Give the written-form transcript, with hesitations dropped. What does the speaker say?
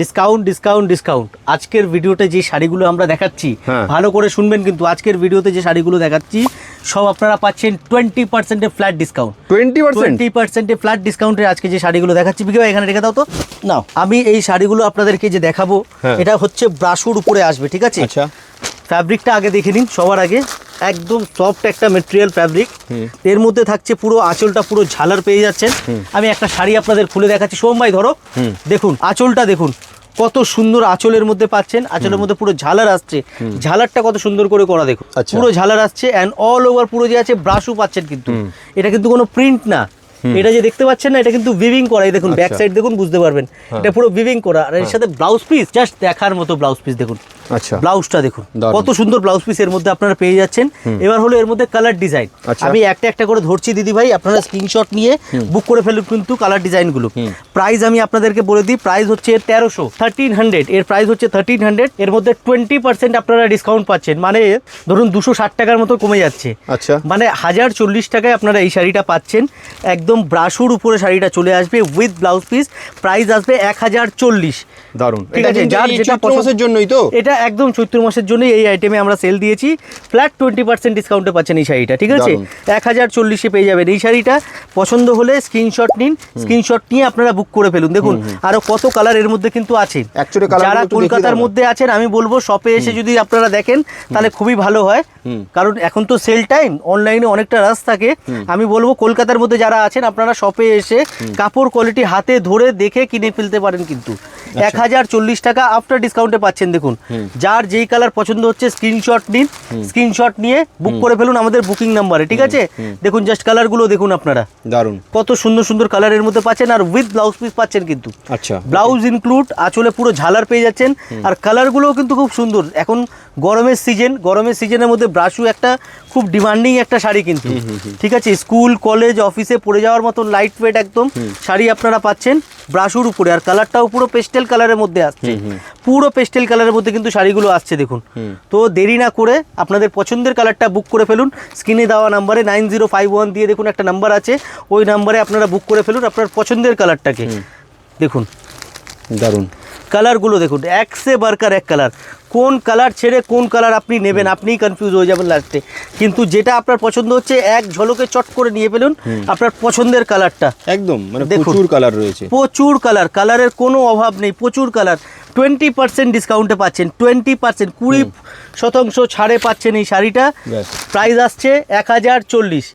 Discount discount discount আজকের ভিডিওতে যে শাড়িগুলো আমরা দেখাচ্ছি ভালো করে শুনবেন, কিন্তু আজকের ভিডিওতে যে শাড়িগুলো দেখাচ্ছি সব আপনারা পাচ্ছেন 20% ফ্ল্যাট ডিসকাউন্ট। 20% ফ্ল্যাট ডিসকাউন্টে আজকে যে শাড়িগুলো দেখাচ্ছি, বিকেবা এখানে রেখে দাও তো। নাও, আমি এই শাড়িগুলো আপনাদেরকে যে দেখাবো এটা হচ্ছে ব্রাশুর উপরে আসবে, ঠিক আছে? আচ্ছা, ফ্যাব্রিকটা আগে দেখে নিন সবার আগে। একদম সফট একটা মেটেরিয়াল ফ্যাব্রিক, এর মধ্যে থাকছে পুরো আঁচলটা পুরো ঝালার পেয়ে যাচ্ছেন। আমি একটা শাড়ি আপনাদের খুলে দেখাচ্ছি, সোম ভাই ধরো, দেখুন আঁচলটা দেখুন কত সুন্দর আঁচলের মধ্যে পাচ্ছেন। আঁচলের মধ্যে পুরো ঝালার আসছে, ঝালারটা কত সুন্দর করে করা দেখুন, পুরো ঝালার আসছে অ্যান্ড অল ওভার পুরো যে আছে ব্রাশও পাচ্ছেন। কিন্তু এটা কিন্তু কোনো প্রিন্ট না, এটা যে দেখতে পাচ্ছেন না, এটা কিন্তু উইভিং করা। এই দেখুন ব্যাক সাইড দেখুন, বুঝতে পারবেন এটা পুরো উইভিং করা। আর এর সাথে ব্লাউজ পিস জাস্ট দেখার মতো ব্লাউজ পিস দেখুন। আচ্ছা, ব্লাউজটা দেখুন কত সুন্দর ব্লাউজ পিস এর মধ্যে আপনারা পেয়ে যাচ্ছেন। এবার হলো এর মধ্যে কালার ডিজাইন, আমি একটা একটা করে ধরছি দিদি ভাই, আপনারা স্ক্রিনশট নিয়ে বুক করে ফেলুন কিন্তু কালার ডিজাইনগুলো। প্রাইস আমি আপনাদেরকে বলে দিই, প্রাইস হচ্ছে 1300 এর প্রাইস হচ্ছে 1300। এর মধ্যে 20% আপনারা ডিসকাউন্ট পাচ্ছেন, মানে ধরুন 260 টাকার মতো কমে যাচ্ছে। আচ্ছা, মানে 1040 টাকায় আপনারা এই শাড়িটা পাচ্ছেন। একদম ব্রাশুর উপরে শাড়িটা চলে আসবে উইথ ব্লাউজ পিস, প্রাইস আসবে 1040। দারুন, ঠিক আছে? যার যেটা পছন্দের জন্যই তো এটা একদম চৈত্র মাসের জন্যই এই আইটেমে আমরা সেল দিয়েছি। ফ্ল্যাট 20% ডিসকাউন্টে পাচ্ছেন এই শাড়িটা, ঠিক আছে? 1040-এ পেয়ে যাবেন এই শাড়িটা। পছন্দ হলে স্ক্রিনশট নিন, স্ক্রিনশট নিয়ে আপনারা বুক করে ফেলুন। দেখুন আরো কত কালার এর মধ্যে কিন্তু আছে। যারা কলকাতার মধ্যে আছেন আমি বলবো শপে এসে যদি আপনারা দেখেন তাহলে খুবই ভালো হয়, কারণ এখন তো সেল টাইম, অনলাইনে অনেকটা রাশ থাকে। আমি বলবো কলকাতার মধ্যে যারা আছেন আপনারা শপে এসে কাপড় কোয়ালিটি হাতে ধরে দেখে কিনে ফেলতে পারেন। কিন্তু 1040 টাকা আফটার ডিসকাউন্টে পাচ্ছেন। দেখুন যার যেই কালার পছন্দ হচ্ছে স্ক্রিনশট নিন, স্ক্রিনশট নিয়ে বুক করে ফেলুন আমাদের বুকিং নাম্বারে, ঠিক আছে? দেখুন জাস্ট কালারগুলো দেখুন আপনারা, দারুন কত কত সুন্দর সুন্দর কালারের মধ্যে পাচ্ছেন আর উইথ ব্লাউজ পিস পাচ্ছেন কিন্তু। আচ্ছা, ব্লাউজ ইনক্লুড, আঁচলে পুরো ঝালার পেয়ে যাচ্ছেন। আর কালারগুলোও কিন্তু খুব সুন্দর। এখন গরমের সিজন, গরমের সিজনের মধ্যে ব্রাশু একটা খুব ডিমান্ডিং একটা শাড়ি কিন্তু, ঠিক আছে? স্কুল কলেজ অফিসে পরে যাওয়ার মতো লাইট ওয়েট একদম শাড়ি আপনারা পাচ্ছেন ব্রাশুর উপরে। আর কালারটাও পুরো পেস্টেল কালারের মধ্যে আসছে, পুরো পেস্টেল কালারের মধ্যে কিন্তু শাড়িগুলো আসছে। দেখুন, তো দেরি না করে আপনাদের পছন্দের কালারটা বুক করে ফেলুন। স্ক্রিনে দেওয়া নাম্বারে 9051 দিয়ে দেখুন একটা নাম্বার আছে, ওই নাম্বারে আপনারা বুক করে ফেলুন আপনার পছন্দের কালারটাকে। দেখুন দারুন কালারগুলো দেখুন, এক সে বারকার এক কালার। কোন কালার ছেড়ে কোন কালার আপনি নেবেন আপনিই কনফিউজ হয়ে যাবেন লাস্টে। কিন্তু যেটা আপনার পছন্দ হচ্ছে এক ঝলকে চট করে নিয়ে ফেলুন আপনার পছন্দের কালারটা। একদম মানে প্রচুর কালার রয়েছে, প্রচুর কালার, কালারের কোনো অভাব নেই, প্রচুর কালার। 20% ডিসকাউন্টে পাচ্ছেন, 20% 20% ছাড়ে পাচ্ছেন এই শাড়িটা। প্রাইস আসছে 1040।